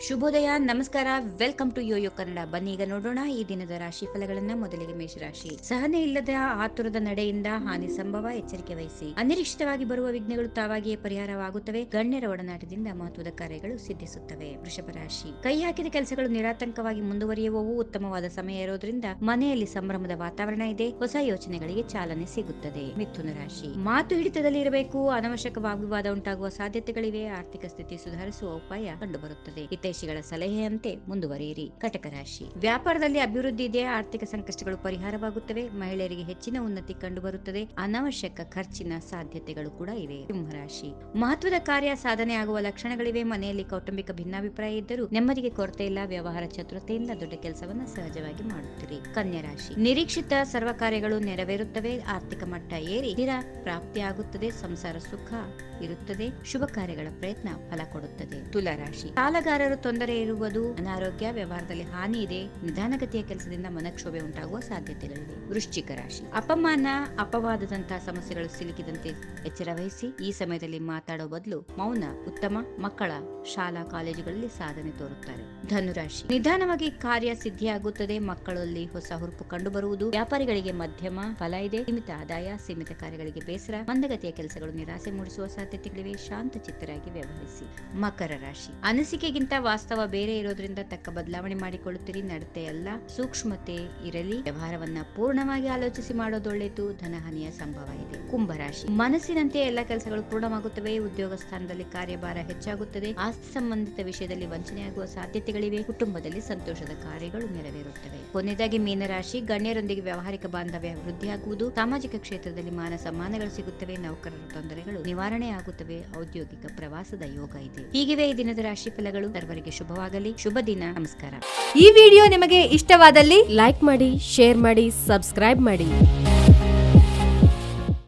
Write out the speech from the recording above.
ಶುಭೋದಯ, ನಮಸ್ಕಾರ, welcome to Yoyo Kannada. ಬನ್ನಿ ಈಗ ನೋಡೋಣ ಈ ದಿನದ ರಾಶಿ ಫಲಗಳನ್ನ. ಮೊದಲಿಗೆ ಮೇಷರಾಶಿ. ಸಹನೆ ಇಲ್ಲದ ಆತುರದ ನಡೆಯಿಂದ ಹಾನಿ ಸಂಭವ, ಎಚ್ಚರಿಕೆ ವಹಿಸಿ. ಅನಿರೀಕ್ಷಿತವಾಗಿ ಬರುವ ವಿಘ್ನಗಳು ತಾವಾಗಿಯೇ ಪರಿಹಾರವಾಗುತ್ತವೆ. ಗಣ್ಯರ ಒಡನಾಟದಿಂದ ಮಹತ್ವದ ಕಾರ್ಯಗಳು ಸಿದ್ಧಿಸುತ್ತವೆ. ವೃಷಭ ರಾಶಿ. ಕೈ ಹಾಕಿದ ಕೆಲಸಗಳು ನಿರಾತಂಕವಾಗಿ ಮುಂದುವರಿಯುವವು. ಉತ್ತಮವಾದ ಸಮಯ ಇರೋದ್ರಿಂದ ಮನೆಯಲ್ಲಿ ಸಂಭ್ರಮದ ವಾತಾವರಣ ಇದೆ. ಹೊಸ ಯೋಚನೆಗಳಿಗೆ ಚಾಲನೆ ಸಿಗುತ್ತದೆ. ಮಿಥುನ ರಾಶಿ. ಮಾತು ಹಿಡಿತದಲ್ಲಿ ಇರಬೇಕು. ಅನವಶ್ಯಕ ವಾಗ್ವಿವಾದ ಉಂಟಾಗುವ ಸಾಧ್ಯತೆಗಳಿವೆ. ಆರ್ಥಿಕ ಸ್ಥಿತಿ ಸುಧಾರಿಸುವ ಉಪಾಯ ಕಂಡುಬರುತ್ತದೆ. ಹಿತೈಷಿಗಳ ಸಲಹೆಯಂತೆ ಮುಂದುವರಿಯಿರಿ. ಕಟಕ ರಾಶಿ. ವ್ಯಾಪಾರದಲ್ಲಿ ಅಭಿವೃದ್ಧಿ ಇದೆ. ಆರ್ಥಿಕ ಸಂಕಷ್ಟಗಳು ಪರಿಹಾರವಾಗುತ್ತವೆ. ಮಹಿಳೆಯರಿಗೆ ಹೆಚ್ಚಿನ ಉನ್ನತಿ ಕಂಡುಬರುತ್ತದೆ. ಅನಾವಶ್ಯಕ ಖರ್ಚಿನ ಸಾಧ್ಯತೆಗಳು ಕೂಡ ಇವೆ. ಸಿಂಹರಾಶಿ. ಮಹತ್ವದ ಕಾರ್ಯ ಸಾಧನೆ ಆಗುವ ಲಕ್ಷಣಗಳಿವೆ. ಮನೆಯಲ್ಲಿ ಕೌಟುಂಬಿಕ ಭಿನ್ನಾಭಿಪ್ರಾಯ ಇದ್ದರೂ ನೆಮ್ಮದಿಗೆ ಕೊರತೆ ಇಲ್ಲ. ವ್ಯವಹಾರ ಚತುರತೆಯಿಂದ ದೊಡ್ಡ ಕೆಲಸವನ್ನ ಸಹಜವಾಗಿ ಮಾಡುತ್ತೀರಿ. ಕನ್ಯಾ ರಾಶಿ. ನಿರೀಕ್ಷಿತ ಸರ್ವ ಕಾರ್ಯಗಳು ನೆರವೇರುತ್ತವೆ. ಆರ್ಥಿಕ ಮಟ್ಟ ಏರಿ ಸ್ಥಿರ ಪ್ರಾಪ್ತಿಯಾಗುತ್ತದೆ. ಸಂಸಾರ ಸುಖ ಇರುತ್ತದೆ. ಶುಭ ಕಾರ್ಯಗಳ ಪ್ರಯತ್ನ ಫಲ ಕೊಡುತ್ತದೆ. ತುಲಾ ರಾಶಿ. ಸಾಲಗಾರರು ತೊಂದರೆ ಇರುವುದು. ಅನಾರೋಗ್ಯ. ವ್ಯವಹಾರದಲ್ಲಿ ಹಾನಿ ಇದೆ. ನಿಧಾನಗತಿಯ ಕೆಲಸದಿಂದ ಮನಕ್ಷೋಭೆ ಉಂಟಾಗುವ ಸಾಧ್ಯತೆಗಳಿವೆ. ವೃಶ್ಚಿಕ ರಾಶಿ. ಅಪಮಾನ, ಅಪವಾದದಂತಹ ಸಮಸ್ಯೆಗಳು ಸಿಲುಕಿದಂತೆ ಎಚ್ಚರ ವಹಿಸಿ. ಈ ಸಮಯದಲ್ಲಿ ಮಾತಾಡೋ ಬದಲು ಮೌನ ಉತ್ತಮ. ಮಕ್ಕಳ ಶಾಲಾ ಕಾಲೇಜುಗಳಲ್ಲಿ ಸಾಧನೆ ತೋರುತ್ತಾರೆ. ಧನುರಾಶಿ. ನಿಧಾನವಾಗಿ ಕಾರ್ಯ ಸಿದ್ಧಿಯಾಗುತ್ತದೆ. ಮಕ್ಕಳಲ್ಲಿ ಹೊಸ ಹುರುಪು ಕಂಡು ಬರುವುದು. ವ್ಯಾಪಾರಿಗಳಿಗೆ ಮಧ್ಯಮ ಫಲ ಇದೆ. ಸೀಮಿತ ಆದಾಯ. ಸೀಮಿತ ಕಾರ್ಯಗಳಿಗೆ ಬೇಸರ. ಮಂದಗತಿಯ ಕೆಲಸಗಳು ನಿರಾಸೆ ಮೂಡಿಸುವ ಸಾಧ್ಯತೆಗಳಿವೆ. ಶಾಂತ ಚಿತ್ತರಾಗಿ ವ್ಯವಹರಿಸಿ. ಮಕರ ರಾಶಿ. ಅನಿಸಿಕೆಗಿಂತ ವಾಸ್ತವ ಬೇರೆ ಇರೋದ್ರಿಂದ ತಕ್ಕ ಬದಲಾವಣೆ ಮಾಡಿಕೊಳ್ಳುತ್ತೀರಿ. ನಡತೆ ಅಲ್ಲ, ಸೂಕ್ಷ್ಮತೆ ಇರಲಿ. ವ್ಯವಹಾರವನ್ನ ಪೂರ್ಣವಾಗಿ ಆಲೋಚಿಸಿ ಮಾಡೋದೊಳ್ಳೆಯದು. ಧನಹಾನಿಯ ಸಂಭವ ಇದೆ. ಕುಂಭರಾಶಿ. ಮನಸ್ಸಿನಂತೆ ಎಲ್ಲ ಕೆಲಸಗಳು ಪೂರ್ಣವಾಗುತ್ತವೆ. ಉದ್ಯೋಗ ಸ್ಥಾನದಲ್ಲಿ ಕಾರ್ಯಭಾರ ಹೆಚ್ಚಾಗುತ್ತದೆ. ಆಸ್ತಿ ಸಂಬಂಧಿತ ವಿಷಯದಲ್ಲಿ ವಂಚನೆಯಾಗುವ ಸಾಧ್ಯತೆಗಳಿವೆ. ಕುಟುಂಬದಲ್ಲಿ ಸಂತೋಷದ ಕಾರ್ಯಗಳು ನೆರವೇರುತ್ತವೆ. ಕೊನೆಯದಾಗಿ ಮೀನರಾಶಿ. ಗಣ್ಯರೊಂದಿಗೆ ವ್ಯವಹಾರಿಕ ಬಾಂಧವ್ಯ ವೃದ್ಧಿಯಾಗುವುದು. ಸಾಮಾಜಿಕ ಕ್ಷೇತ್ರದಲ್ಲಿ ಮಾನ ಸಮ್ಮಾನಗಳು ಸಿಗುತ್ತವೆ. ನೌಕರರ ತೊಂದರೆಗಳು ನಿವಾರಣೆ ಆಗುತ್ತವೆ. ಔದ್ಯೋಗಿಕ ಪ್ರವಾಸದ ಯೋಗ ಇದೆ. ಹೀಗಿವೆ ಈ ದಿನದ ರಾಶಿ ಫಲಗಳು. ಸರ್ವರಿಗೆ ಶುಭವಾಗಲಿ. ಶುಭ ದಿನ. ನಮಸ್ಕಾರ. ಈ ವಿಡಿಯೋ ನಿಮಗೆ ಇಷ್ಟವಾದಲ್ಲಿ ಲೈಕ್ ಮಾಡಿ, ಶೇರ್ ಮಾಡಿ, ಸಬ್ಸ್ಕ್ರೈಬ್ ಮಾಡಿ.